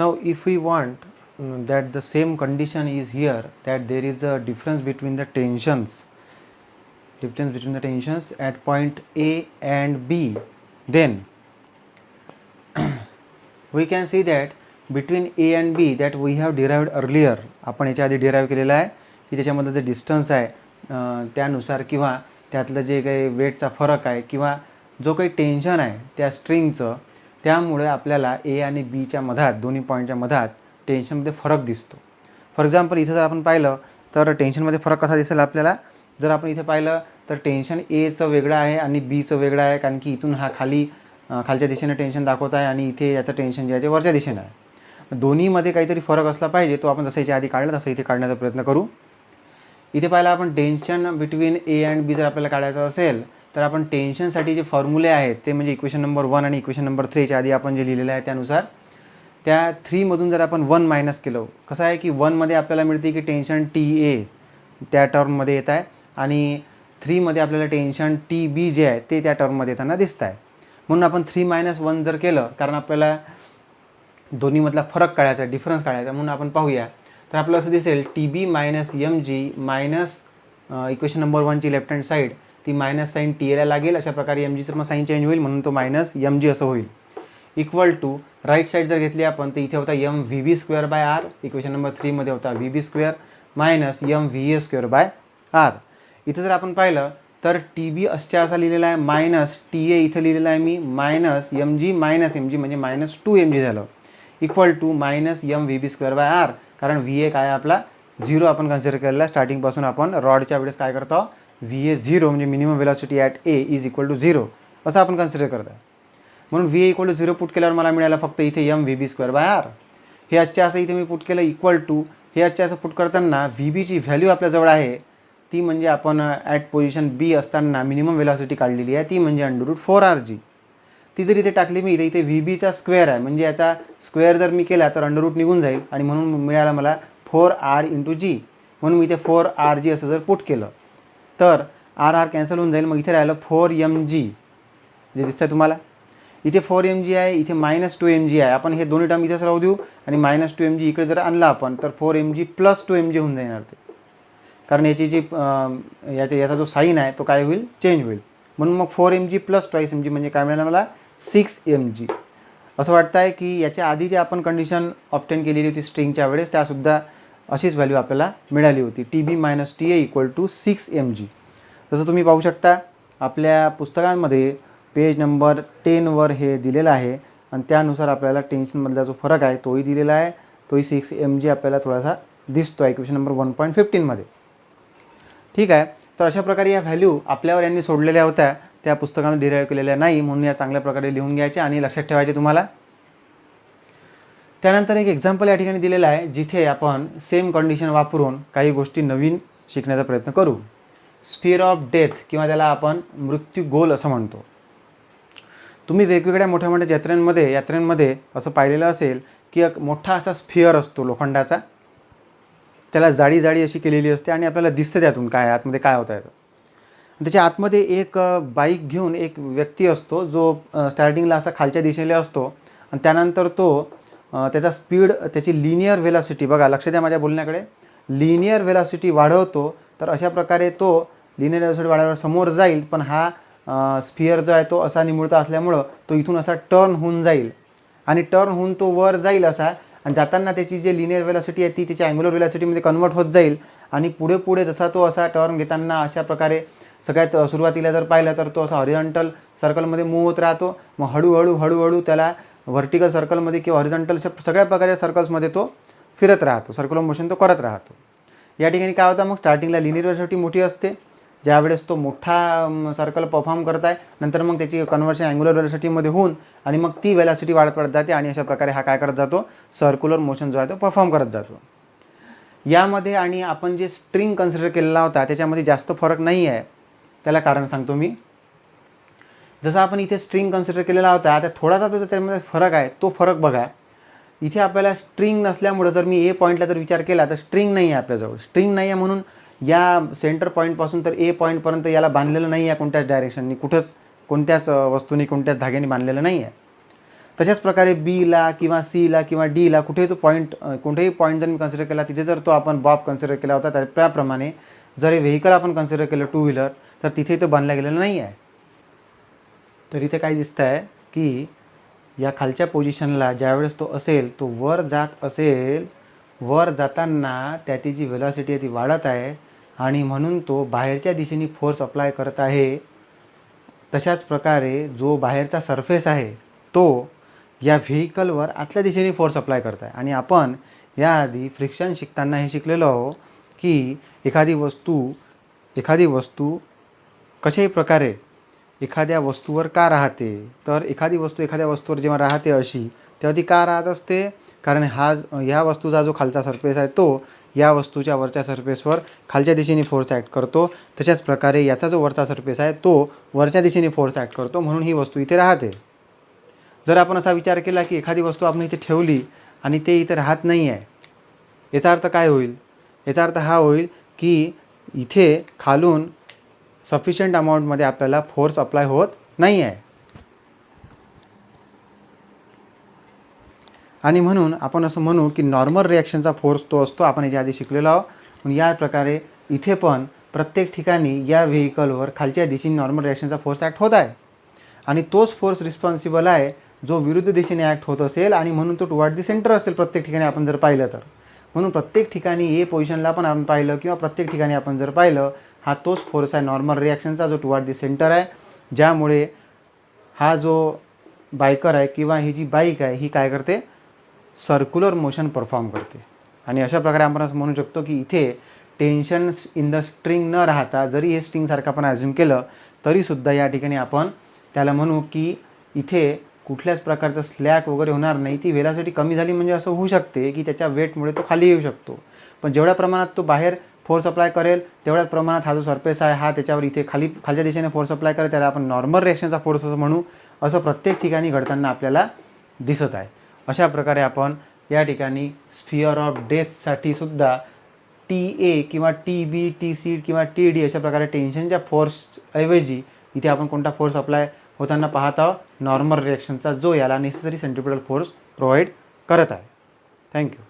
Now if we want that the same condition is here, that there is a difference between the tensions at point A and B, then we can see that between A and B that we have derived earlier, आपण याच्या आधी derive केलेला आहे की त्याच्यामध्ये जे distance आहे त्यानुसार किंवा त्यातलं जे काही वेटचा फरक आहे किंवा जो काही टेन्शन आहे त्या स्ट्रिंगचं, त्यामुळे आपल्याला ए आणि बीच्या मधात दोन्ही पॉईंटच्या मधात टेन्शनमध्ये फरक दिसतो. फॉर एक्झाम्पल इथं जर आपण पाहिलं तर टेन्शनमध्ये फरक कसा दिसेल आपल्याला, जर आपण इथे पाहिलं तर टेन्शन एचं वेगळं आहे आणि बीचं वेगळं आहे, कारण की इथून हा खालच्या दिशेने टेन्शन दाखवत आहे आणि इथे याचं टेन्शन जे आहे ते वरच्या दिशेने आहे. दोन्हीमध्ये काहीतरी फरक असला पाहिजे, तो आपण जसं याच्या आधी काढला तसं इथे काढण्याचा प्रयत्न करू. इथे पाहिलं आपण टेन्शन बिटवीन ए अँड बी जर आपल्याला काढायचं असेल तर आपण टेन्शनसाठी जे फॉर्म्युले आहेत ते म्हणजे इक्वेशन नंबर 1 आणि इक्वेशन नंबर 3 च्या आधी आपण जे लिहिलेलं आहे त्यानुसार त्या 3 मधून जर आपण 1 मायनस केलं, कसं आहे की 1 मध्ये आपल्याला मिळते की टेन्शन टी ए त्या टर्ममध्ये येत आहे आणि 3 मध्ये आपल्याला टेन्शन टी बी जे आहे ते त्या टर्ममध्ये येताना दिसत आहे. म्हणून आपण 3 - 1 जर केलं, कारण आपल्याला दोन्हीमधला फरक काढायचा, डिफरन्स काढायचा, म्हणून आपण पाहूया. तर आपल्याला असं दिसेल T B minus M G minus equation number 1ची लेफ्ट हँड साईड ती मायनस साईन टी एला लागेल, अशा प्रकारे एम जीचं मग साईन चेंज होईल म्हणून तो मायनस एम जी असं होईल. इक्वल टू राईट साईड जर घेतली आपण तर इथे होता M V B square by R, equation number 3 मध्ये होता V B square minus M V A square by R. इथं जर आपण पाहिलं तर टी बी असच्या असा लिहिलेला आहे मायनस टी ए इथं लिहिलेला आहे मी minus M G minus M G म्हणजे मायनस 2 एम जी झालं, equal to minus M V B square by R, कारण व्ही ए काय आपला 0 आपण कन्सिडर केलेला. स्टार्टिंगपासून आपण रॉडच्या वेळेस काय करतो, व्ही ए 0 म्हणजे minimum velocity at A is equal to 0 असं आपण कन्सिडर करतो. म्हणून V A equal to 0 put केल्यावर मला मिळालं फक्त इथे M V B square by R. हे आजच्या असं इथे मी पुट केलं इक्वल टू, हे आजच्या असं पुट करताना व्ही बीची व्हॅल्यू आपल्याजवळ आहे ती म्हणजे आपण ॲट पोझिशन बी असताना मिनिमम वेलॉसिटी काढलेली आहे ती म्हणजे √4rg. ती जर इथे टाकली मी इथे व्ही बीचा स्क्वेअर आहे म्हणजे याचा स्क्वेअर जर मी केला तर √ निघून जाईल आणि म्हणून मिळालं मला 4r × g. म्हणून मी इथे 4rg असं जर पुट केलं तर r कॅन्सल होऊन जाईल. मग इथे राहिलं 4mg जे दिसतंय तुम्हाला, इथे 4mg आहे, इथे -2mg आहे. आपण हे दोन्ही टर्म इथेच राहू देऊ आणि -2mg इकडे जर आणला आपण तर 4mg + 2mg होऊन जाणार ते, कारण याची जी याचा जो साईन आहे तो काय होईल, चेंज होईल. म्हणून मग 4mg + 2mg म्हणजे काय मिळालं मला 6mg. असं वाटतं आहे की याच्या आधी जे आपण कंडिशन ऑब्टेन केलेली होती स्ट्रिंगच्या वेळेस त्यासुद्धा अशीच व्हॅल्यू आपल्याला मिळाली होती, T B minus T A equal to 6mg. जसं तुम्ही पाहू शकता आपल्या पुस्तकांमध्ये पेज नंबर 10 वर हे दिलेलं आहे आणि त्यानुसार आपल्याला टेन्शनमधला जो फरक आहे तोही दिलेला आहे, तोही 6mg आपल्याला थोडासा दिसतो आहे इक्वेशन नंबर 1.15 मध्ये. ठीक आहे, तर अशा प्रकारे या व्हॅल्यू आपल्यावर यांनी सोडलेल्या होत्या, त्या पुस्तकाने डिराईव्ह केलेल्या नाही, म्हणून या चांगल्या प्रकारे लिहून घ्यायच्या आणि लक्षात ठेवायचे तुम्हाला. त्यानंतर एक एक्झाम्पल या ठिकाणी दिलेलं आहे जिथे आपण सेम कंडिशन वापरून काही गोष्टी नवीन शिकण्याचा प्रयत्न करू. स्फिअर ऑफ डेथ किंवा त्याला आपण मृत्यू गोल असं म्हणतो. तुम्ही वेगवेगळ्या मोठ्या मोठ्या यात्रेंमध्ये असं पाहिलेलं असेल की एक मोठा असा स्फिअर असतो लोखंडाचा, त्याला जाडी अशी केलेली असते आणि आपल्याला दिसतं त्यातून काय आतमध्ये काय होत आहे. त्याच्या आतमध्ये एक बाईक घेऊन एक व्यक्ती असतो जो स्टार्टिंगला असा खालच्या दिशेला असतो आणि त्यानंतर तो त्याचा स्पीड, त्याची लिनियर वेलॉसिटी, बघा लक्ष द्या माझ्या बोलण्याकडे, लिनियर वेलॉसिटी वाढवतो. तर अशा प्रकारे तो लिनियर वेलॉसिटी वाढवल्यावर समोर जाईल, पण हा स्फिअर जो आहे तो असा निमुळता असल्यामुळं तो इथून असा टर्न होऊन जाईल आणि टर्न होऊन तो वर जाईल असा, आणि जाताना त्याची जी लिनियर वेलॉसिटी आहे ती त्याच्या अँग्युलर वेलॉसिटीमध्ये कन्वर्ट होत जाईल आणि पुढे जसा तो असा टर्न घेताना अशा प्रकारे सगळ्यात सुरुवातीला जर पाहिलं तर तो असा हॉरिझॉन्टल सर्कलमध्ये मूव्ह होत राहतो. मग हळूहळू त्याला व्हर्टिकल सर्कलमध्ये किंवा हॉरिझॉन्टल सगळ्या प्रकारच्या सर्कल्समध्ये तो फिरत राहतो, सर्क्युलर मोशन तो करत राहतो. या ठिकाणी काय होतं, मग स्टार्टिंगला लिनियर वेलॉसिटी मोठी असते, ज्यावेळेस तो मोठा सर्कल परफॉर्म करत आहे, नंतर मग त्याची कन्व्हर्शन अँग्युलर वेलॉसिटीमध्ये होऊन आणि मग ती वेलॉसिटी वाढत जाते आणि अशा प्रकारे हा काय करत जातो, सर्क्युलर मोशन जो आहे तो परफॉर्म करत जातो. यामध्ये आणि आपण जे स्ट्रिंग कन्सिडर केलेला होता त्याच्यामध्ये जास्त फरक नाही आहे. त्याला कारण सांगतो मी. जसं आपण इथे स्ट्रिंग कन्सिडर केलेला होता, आता थोडासा जो त्यामध्ये फरक आहे तो फरक बघा. इथे आपल्याला स्ट्रिंग नसल्यामुळं जर मी ए पॉईंटला जर विचार केला तर स्ट्रिंग नाही आहे आपल्याजवळ. स्ट्रिंग नाही आहे म्हणून या सेंटर पॉईंटपासून तर ए पॉईंटपर्यंत याला बांधलेलं नाही आहे कोणत्याच डायरेक्शननी, कोणत्याच वस्तूनी कोणत्याच धाग्याने बांधलेलं नाही आहे. तशाच प्रकारे बीला किंवा सीला किंवा डीला कोणतेही पॉईंट जर मी कन्सिडर केला तिथे जर तो आपण बॉब कन्सिडर केला होता त्याप्रमाणे जर हे व्हेकल आपण कन्सिडर केलं टू व्हीलर तर तिथे तो बांधला गेलेला नाही आहे. तर इथे काय दिसतं आहे की या खालच्या पोझिशनला ज्यावेळेस तो असेल तो वर जात असेल, वर जाताना त्याची जी व्हेलॉसिटी आहे ती वाढत आहे आणि म्हणून तो बाहेरच्या दिशेने फोर्स अप्लाय करत आहे. तशाच प्रकारे जो बाहेरचा सरफेस आहे तो या व्हेकलवर आतल्या दिशेने फोर्स अप्लाय करत आहे. आणि आपण याआधी फ्रिक्शन शिकताना हे शिकलेलो आहोत की एखादी वस्तू कशाही प्रकारे एखाद्या वस्तूवर का राहते, तर एखादी वस्तू एखाद्या वस्तूवर जेव्हा राहते अशी तेव्हा ती का राहत असते, कारण ह्या वस्तूचा जो खालचा सरफेस आहे तो या वस्तूच्या वरच्या सरफेसवर खालच्या दिशेने फोर्स ॲक्ट करतो. तशाच प्रकारे याचा जो वरचा सरफेस आहे तो वरच्या दिशेने फोर्स ॲक्ट करतो, म्हणून ही वस्तू इथे राहते. जर आपण असा विचार केला की एखादी वस्तू आपण इथे ठेवली आणि ते इथे राहत नाही आहे, याचा अर्थ काय होईल? याचा अर्थ हा होईल की इथे खालून सफिशियंट अमाऊंटमध्ये आपल्याला फोर्स अप्लाय होत नाही आहे. आणि म्हणून आपण असं म्हणू की नॉर्मल रिॲक्शनचा फोर्स तो असतो, आपण याच्या आधी शिकलेलो आहोत. म्हणून या प्रकारे इथे पण प्रत्येक ठिकाणी या व्हेकलवर खालच्या दिशेने नॉर्मल रिॲक्शनचा फोर्स ॲक्ट होत आहे आणि तोच फोर्स रिस्पॉन्सिबल आहे जो विरुद्ध दिशेने ॲक्ट होत असेल आणि म्हणून तो टुवर्ड दी सेंटर असेल प्रत्येक ठिकाणी आपण जर पाहिलं तर. म्हणून प्रत्येक ठिकाणी ए पोझिशनला पण आपण पाहिलं किंवा प्रत्येक ठिकाणी आपण जर पाहिलं हा तोच फोर्स आहे नॉर्मल रिॲक्शनचा जो टुवर्ड दी सेंटर आहे, ज्यामुळे हा जो बायकर आहे किंवा ही जी बाईक आहे ही काय करते, सर्क्युलर मोशन परफॉर्म करते. आणि अशा प्रकारे आपण असं म्हणू शकतो की इथे टेन्शन इन द स्ट्रिंग न राहता, जरी हे स्ट्रिंगसारखं आपण ॲझ्युम केलं तरीसुद्धा या ठिकाणी आपण त्याला म्हणू की इथे कुठल्याच प्रकारचं स्लॅक वगैरे होणार नाही. ती व्हेलॉसिटी कमी झाली म्हणजे असं होऊ शकते की त्याच्या वेटमुळे तो खाली येऊ शकतो, पण जेवढ्या प्रमाणात तो बाहेर फोर्स अप्लाय करेल तेवढ्याच प्रमाणात हा जो सरफेस आहे हा त्याच्यावर इथे खालच्या दिशेने फोर्स अप्लाय करेल, त्याला आपण नॉर्मल रिॲक्शनचा फोर्स असं म्हणू. असं प्रत्येक ठिकाणी घडताना आपल्याला दिसत आहे. अशा प्रकारे आपण या ठिकाणी स्फिअर ऑफ डेथसाठी सुद्धा TA किंवा TB, TC किंवा TD अशा प्रकारे टेन्शनच्या फोर्सऐवजी इथे आपण कोणता फोर्स अप्लाय होताना पाहत आहोत, नॉर्मल रिॲक्शनचा, जो याला नेसेसरी सेंट्रिपिटल फोर्स प्रोव्हाइड करत आहे. थँक्यू.